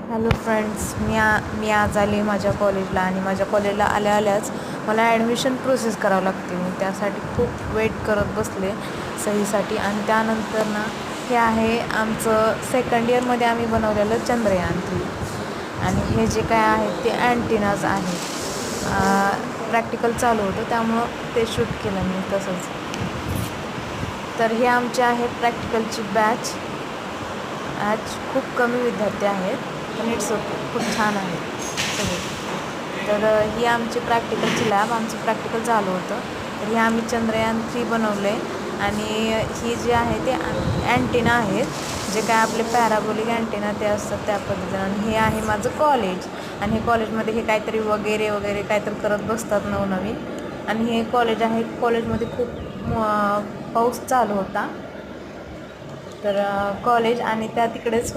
Hello friends, मी आज आले माझ्या कॉलेजला आणि माझ्या कॉलेजला आल्याच मला ॲडमिशन प्रोसेस करावं लागते. मी त्यासाठी खूप वेट करत बसले सहीसाठी. आणि त्यानंतर ना हे आहे आमचं सेकंड इयरमध्ये आम्ही बनवलेलं चंद्रयान-3 आणि हे जे काय आहेत ते अँटिनाज आहेत. प्रॅक्टिकल चालू होतं त्यामुळं ते शूट केलं मी तसंच. तर हे आमचे आहेत प्रॅक्टिकलची बॅच. आज खूप कमी विद्यार्थी आहेत पण इट्स ओके, खूप छान आहेत सगळे. तर ही आमची प्रॅक्टिकलची लॅब, आमचं प्रॅक्टिकल चालू होतं. तर हे आम्ही चंद्रयान-3 बनवलं आहे आणि ही जी आहे ते अँटिना आहेत, जे काय आपले पॅराबोलिक अँटिना ते असतात त्या पद्धतीनं. आणि हे आहे माझं कॉलेज आणि हे कॉलेजमध्ये हे काहीतरी वगैरे काहीतरी करत बसतात नवनवीन. आणि हे कॉलेज आहे. कॉलेजमध्ये खूप पाऊस चालू होता. तर कॉलेज आणि त्या तिकडेच